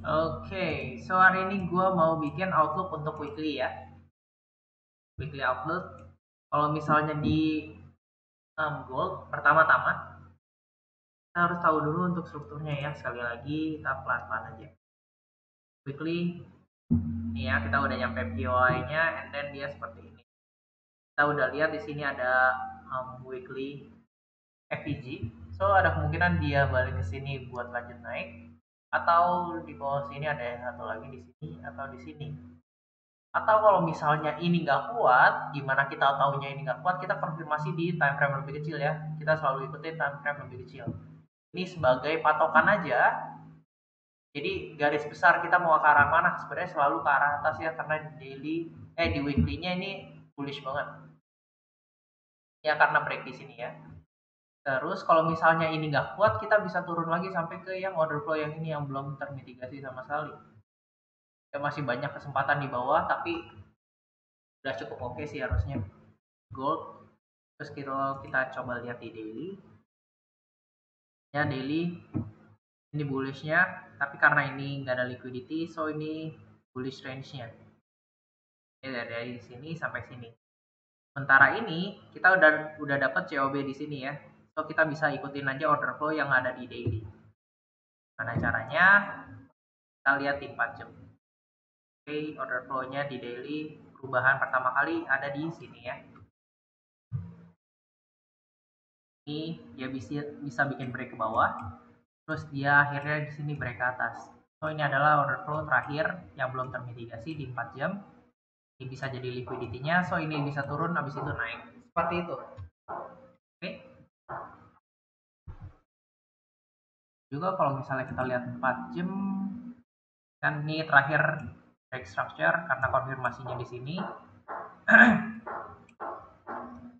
Oke, so hari ini gue mau bikin outlook untuk weekly ya. Weekly outlook. Kalau misalnya di gold, pertama-tama kita harus tahu dulu untuk strukturnya ya. Sekali lagi kita pelan-pelan aja. Weekly, ini ya kita udah nyampe POI-nya, and then dia seperti ini. Kita udah lihat di sini ada weekly FEG. So ada kemungkinan dia balik ke sini buat lanjut naik, atau di bawah sini ada yang satu lagi di sini atau di sini. Atau kalau misalnya ini nggak kuat, gimana kita tahunya ini nggak kuat? Kita konfirmasi di time frame lebih kecil ya. Kita selalu ikutin time frame lebih kecil. Ini sebagai patokan aja. Jadi garis besar kita mau ke arah mana? Sebenarnya selalu ke arah atas ya, karena di weekly-nya ini bullish banget. Ya karena break di sini ya. Terus kalau misalnya ini nggak kuat, kita bisa turun lagi sampai ke yang order flow yang ini yang belum termitigasi sama sekali. Ya masih banyak kesempatan di bawah, tapi udah cukup oke sih harusnya. Gold. Terus kita coba lihat di daily. Ya daily ini bullishnya, tapi karena ini nggak ada liquidity, so ini bullish range-nya. Ya dari sini sampai sini. Sementara ini kita udah dapat COB di sini ya. So kita bisa ikutin aja order flow yang ada di daily. Mana caranya? Kita lihat di 4 jam. Oke, order flow-nya di daily perubahan pertama kali ada di sini ya. Ini dia bisa bikin break ke bawah. Terus dia akhirnya di sini break ke atas. So ini adalah order flow terakhir yang belum termitigasi di 4 jam. Ini bisa jadi liquidity-nya, so ini bisa turun habis itu naik. Seperti itu. Oke. Juga kalau misalnya kita lihat 4 jam, kan ini terakhir break structure karena konfirmasinya di sini.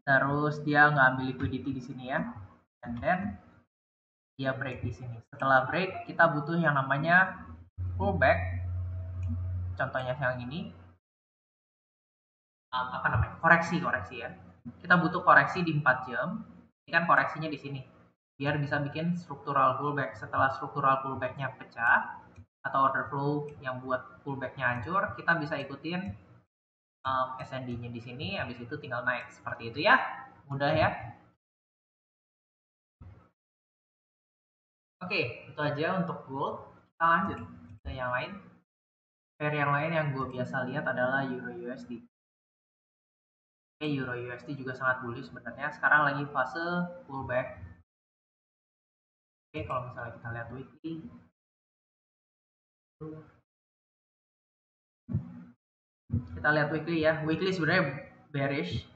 Terus dia nggak ambil liquidity di sini ya. And then dia break di sini. Setelah break, kita butuh yang namanya pullback. Contohnya yang ini. Apa namanya? Koreksi ya. Kita butuh koreksi di 4 jam. Ini kan koreksinya di sini. Biar bisa bikin struktural pullback. Setelah struktural pullback-nya pecah atau order flow yang buat pullback-nya hancur, kita bisa ikutin SND-nya di sini, habis itu tinggal naik seperti itu ya. Mudah ya. Oke, itu aja untuk gold. Kita lanjut ke yang lain. Pair yang lain yang gue biasa lihat adalah Euro USD. Oke, Euro USD juga sangat bullish sebenarnya. Sekarang lagi fase pullback. Oke, kalau misalnya kita lihat weekly, kita lihat weekly ya. Weekly sebenarnya bearish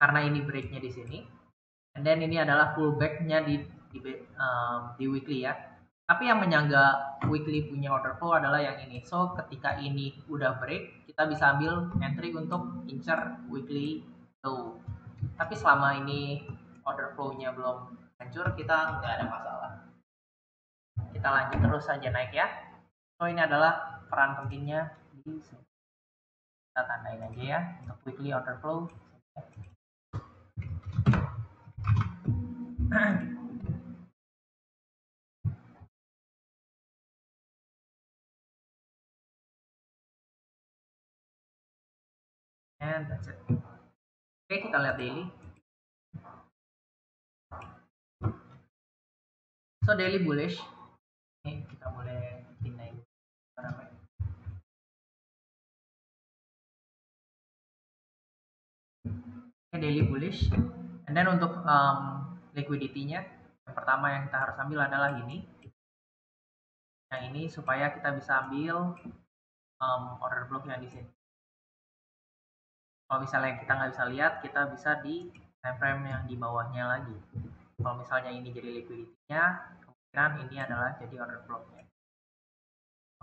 karena ini breaknya di sini. And then ini adalah pullbacknya di weekly ya. Tapi yang menyangga weekly punya order flow adalah yang ini. So ketika ini udah break, kita bisa ambil entry untuk incer weekly low. Tapi selama ini order flow-nya belum hancur, kita nggak ada masalah. Kita lanjut terus saja naik ya. So ini adalah peran pentingnya di sini. Kita tandain aja ya untuk weekly order flow. And that's it. Oke, kita lihat daily. So daily bullish. Ini kita boleh pindahin apa namanya. Ini daily bullish. And then untuk liquidity-nya, yang pertama yang kita harus ambil adalah ini. Yang ini supaya kita bisa ambil order block yang di sini. Kalau misalnya kita nggak bisa lihat, kita bisa di time frame yang di bawahnya lagi. Kalau misalnya ini jadi liquidity-nya, kemungkinan ini adalah jadi order block-nya.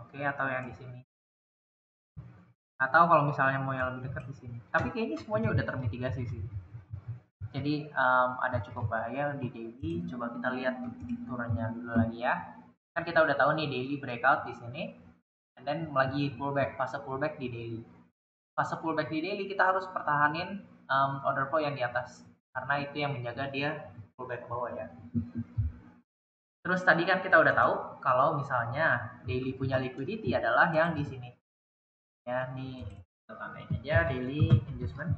Oke, atau yang di sini. Atau kalau misalnya mau yang lebih dekat di sini. Tapi kayaknya semuanya udah termitigasi sih. Jadi ada cukup bahaya di daily. Coba kita lihat turunnya dulu lagi ya. Kan kita udah tahu nih daily breakout di sini. And then lagi pullback, fase pullback di daily. Fase pullback di daily kita harus pertahanin order flow yang di atas. Karena itu yang menjaga dia pullback ke bawah ya. Terus tadi kan kita udah tahu kalau misalnya daily punya liquidity adalah yang di sini. Ya, nih kita tambahin aja daily inducement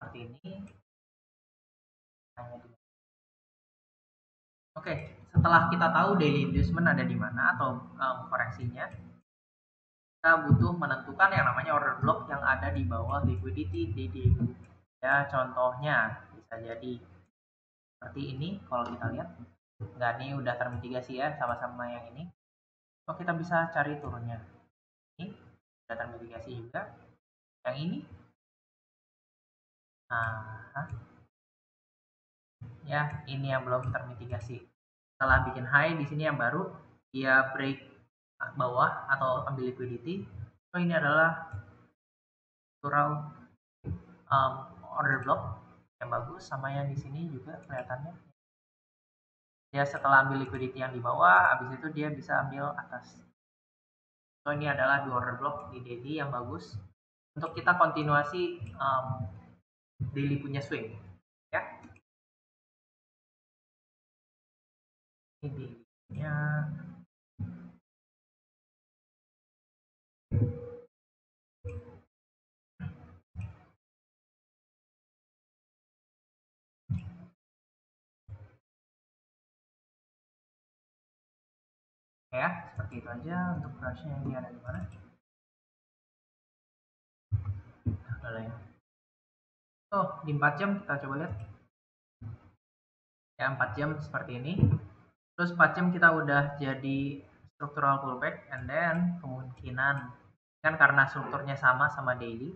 seperti ini. Oke, setelah kita tahu daily inducement ada di mana atau koreksinya, kita butuh menentukan yang namanya order block yang ada di bawah liquidity DD. Ya, contohnya bisa jadi seperti ini kalau kita lihat. Enggak, nih udah termitigasi ya sama-sama yang ini. So, kita bisa cari turunnya. Ini udah termitigasi juga. Yang ini. Nah, ya ini yang belum termitigasi. Setelah bikin high di sini yang baru dia break bawah atau ambil liquidity. So ini adalah natural order block yang bagus, sama yang di sini juga kelihatannya. Ya setelah ambil liquidity yang di bawah, habis itu dia bisa ambil atas. So ini adalah dua order block di daily yang bagus untuk kita kontinuasi daily punya swing. Ya. Ini daily-nya. Ya, seperti itu aja untuk brushnya. Ini ada di mana? Ada ya. Oh, di 4 jam kita coba lihat. Ya, 4 jam seperti ini. Terus 4 jam kita udah jadi structural pullback, and then kemungkinan kan karena strukturnya sama daily,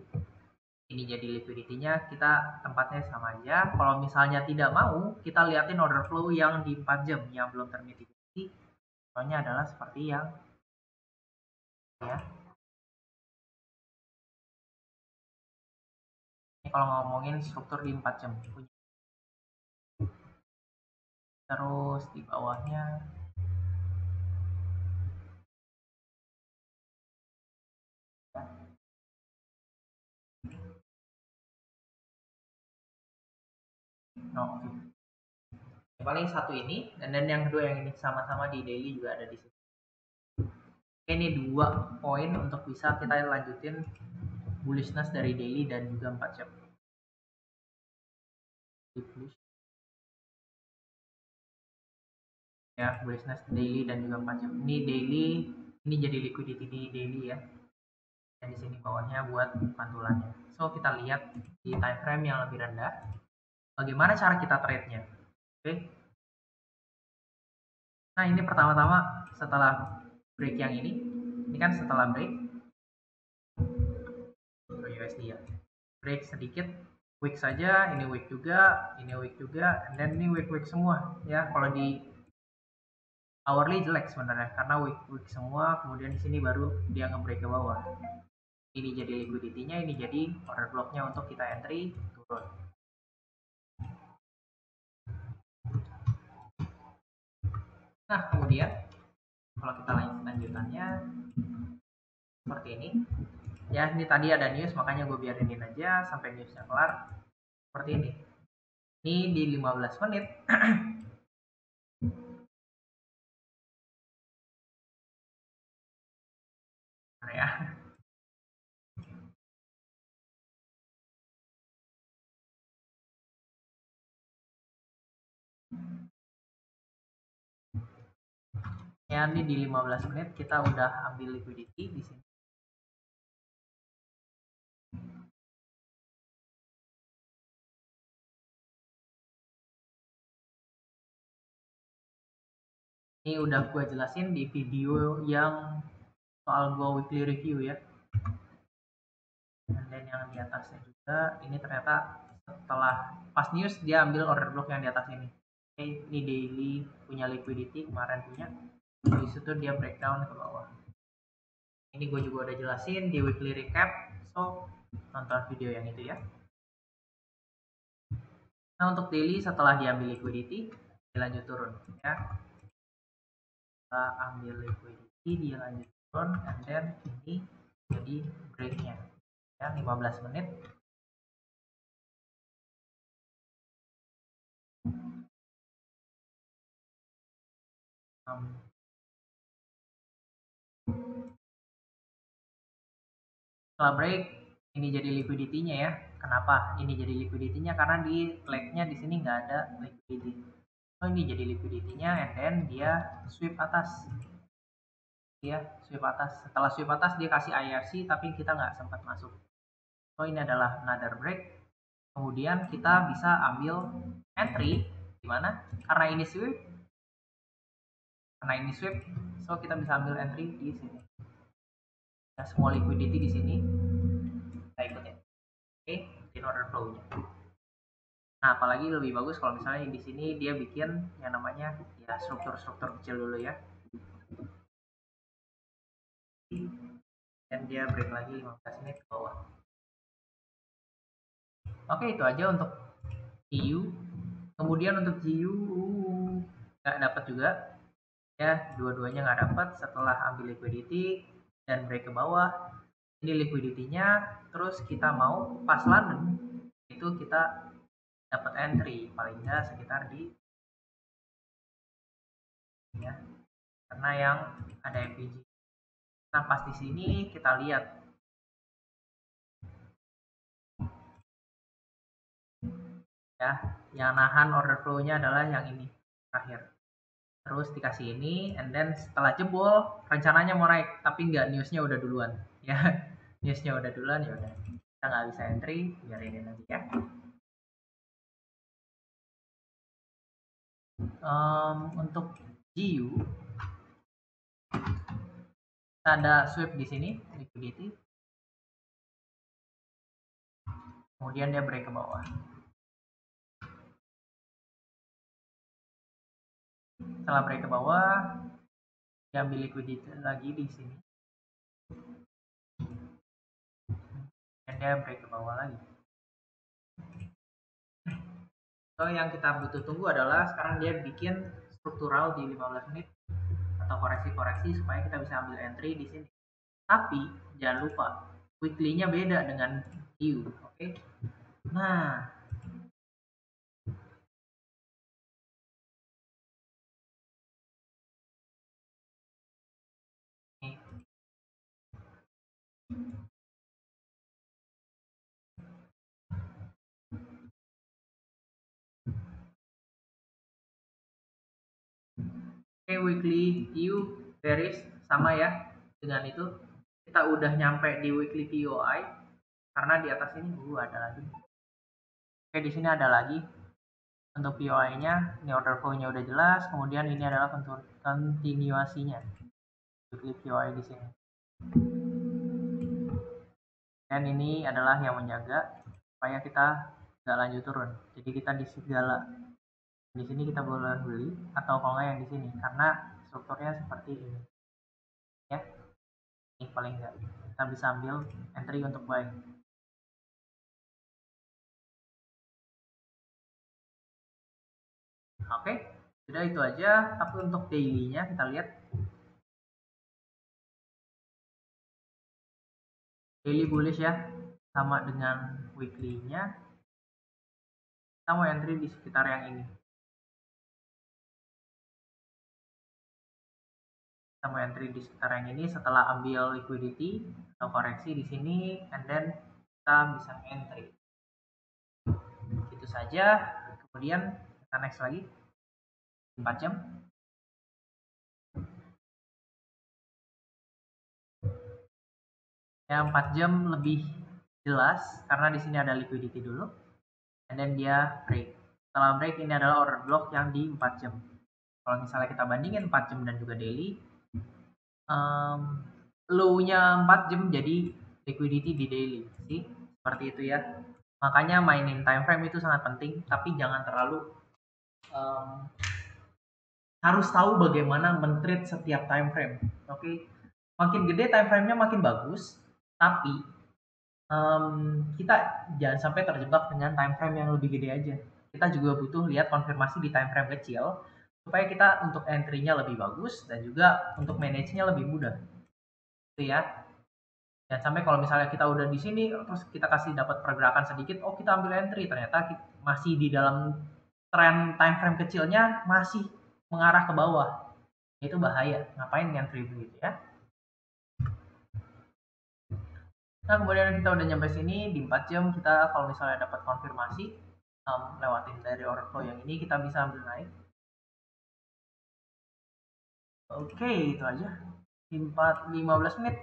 ini jadi liquidity-nya, kita tempatnya sama aja. Kalau misalnya tidak mau, kita liatin order flow yang di 4 jam yang belum termitigasi. Contohnya adalah seperti yang ya. Ini kalau ngomongin struktur di 4 jam. Terus di bawahnya no, paling satu ini, dan yang kedua yang ini sama-sama di daily juga ada di sini. Ini dua poin untuk bisa kita lanjutin bullishness dari daily dan juga 4 jam. Ya, bullishness daily dan juga 4 jam. Ini daily, ini jadi liquidity di daily ya. Dan di sini bawahnya buat pantulannya. So kita lihat di time frame yang lebih rendah, bagaimana cara kita trade-nya. Oke. Nah ini pertama-tama setelah break yang ini kan setelah break USD ya, break sedikit, week saja, ini week juga, and then ini week semua ya. Kalau di hourly jelek sebenarnya karena week semua, kemudian di sini baru dia nge-break ke bawah. Ini jadi liquidity-nya, ini jadi order block-nya untuk kita entry turun. Nah, kemudian kalau kita lanjutannya seperti ini. Ya, ini tadi ada news, makanya gue biarinin aja sampai newsnya kelar. Seperti ini. Ini di 15 menit. Ya. Ya, ini di 15 menit kita udah ambil liquidity di sini. Ini udah gue jelasin di video yang soal gue weekly review ya. Dan yang di atasnya juga, ini ternyata setelah pas news dia ambil order block yang di atas ini. Oke, ini daily punya liquidity, kemarin punya. Di situ dia breakdown ke bawah. Ini gue juga udah jelasin di weekly recap, so nonton video yang itu ya. Nah untuk daily setelah diambil liquidity, dilanjut turun ya. Kita ambil liquidity, dia lanjut turun, and then ini jadi breaknya ya, 15 menit. Setelah break ini jadi liquidity-nya ya. Kenapa ini jadi liquidity-nya? Karena di flag-nya di sini nggak ada liquidity. So ini jadi liquidity-nya, and then dia sweep atas. Dia sweep atas. Setelah sweep atas dia kasih IRC tapi kita nggak sempat masuk. So ini adalah another break. Kemudian kita bisa ambil entry di mana? Karena ini sweep. Karena ini sweep, so kita bisa ambil entry di sini. Nah, semua liquidity di sini kita ikutin. Oke, in order flow-nya. Nah, apalagi lebih bagus kalau misalnya di sini dia bikin yang namanya ya struktur-struktur kecil dulu ya. Dan dia break lagi 15 menit ke bawah. Oke, itu aja untuk GU. Kemudian untuk GU nggak dapat juga. Ya, dua-duanya nggak dapat setelah ambil liquidity dan break ke bawah. Ini liquidity-nya, terus kita mau pas London itu kita dapat entry paling nggak sekitar di ya, karena yang ada FPG. Nah, pas di sini kita lihat ya, yang nahan order flow-nya adalah yang ini terakhir. Terus dikasih ini, and then setelah jebol rencananya mau naik, tapi nggak, newsnya udah duluan ya. Newsnya udah duluan, ya udah kita nggak bisa entry, biarin aja ya. Untuk GU ada sweep di sini liquidity, kemudian dia break ke bawah. Setelah break ke bawah diambil liquidity lagi di sini, dan dia break ke bawah lagi. So yang kita butuh tunggu adalah sekarang dia bikin struktural di 15 menit atau koreksi-koreksi supaya kita bisa ambil entry di sini. Tapi jangan lupa weekly-nya beda dengan Q, oke? Nah, ini. Oke, weekly Q bearish sama ya dengan itu. Kita udah nyampe di weekly POI karena di atas ini ada lagi. Oke, di sini ada lagi. Untuk POI-nya, ini order flow-nya udah jelas. Kemudian ini adalah kontinuasinya. Weekly POI di sini. Dan ini adalah yang menjaga supaya kita nggak lanjut turun. Jadi kita di segala di sini kita boleh beli atau kalau nggak yang di sini karena strukturnya seperti ini. Ya, ini paling nggak kita bisa ambil entry untuk buy. Oke, sudah itu aja. Tapi untuk daily-nya kita lihat daily bullish ya, sama dengan weekly-nya. Kita mau entry di sekitar yang ini. Kita mau entry di sekitar yang ini setelah ambil liquidity atau koreksi di sini, and then kita bisa entry. Itu saja. Kemudian kita next lagi 4 jam. Ya, 4 jam lebih jelas karena di sini ada liquidity dulu, and then dia break. Setelah break ini adalah order block yang di 4 jam. Kalau misalnya kita bandingin 4 jam dan juga daily, low-nya 4 jam jadi liquidity di daily sih, seperti itu ya. Makanya mainin time frame itu sangat penting, tapi jangan terlalu harus tahu bagaimana men-treat setiap time frame. Oke, makin gede time frame-nya makin bagus, tapi kita jangan sampai terjebak dengan time frame yang lebih gede aja. Kita juga butuh lihat konfirmasi di time frame kecil supaya kita untuk entry-nya lebih bagus dan juga untuk manage-nya lebih mudah. Itu ya. Jangan sampai kalau misalnya kita udah di sini terus kita kasih dapat pergerakan sedikit, oh kita ambil entry, ternyata masih di dalam tren time frame kecilnya masih mengarah ke bawah, itu bahaya. Ngapain ngantri begitu ya. Nah, kemudian kita udah nyampe sini di 4 jam, kita kalau misalnya dapat konfirmasi lewatin dari order flow yang ini, kita bisa ambil naik. Oke, itu aja. Di 15 menit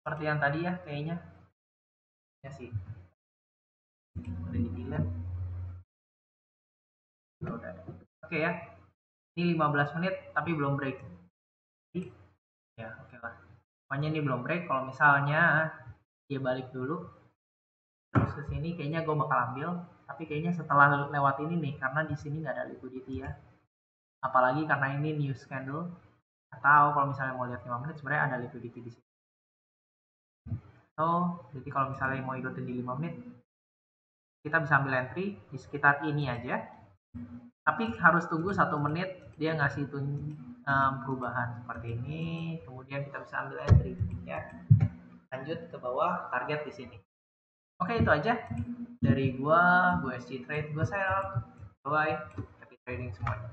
seperti yang tadi ya kayaknya. Ya sih. Udah di delete. Udah. Oke ya. Ini 15 menit tapi belum break. Ya, oke lah. Pokoknya ini belum break. Kalau misalnya dia balik dulu terus ke sini, kayaknya gue bakal ambil. Tapi kayaknya setelah lewat ini nih, karena di sini nggak ada liquidity ya. Apalagi karena ini news candle. Atau kalau misalnya mau lihat 5 menit, sebenarnya ada liquidity di sini. So, jadi kalau misalnya mau ikutin di 5 menit, kita bisa ambil entry di sekitar ini aja. Tapi harus tunggu 1 menit dia ngasih perubahan seperti ini, kemudian kita bisa ambil entry ya. Lanjut ke bawah, target di sini. Oke, itu aja dari gue SG Trade, gue Sel. Bye, happy trading semuanya.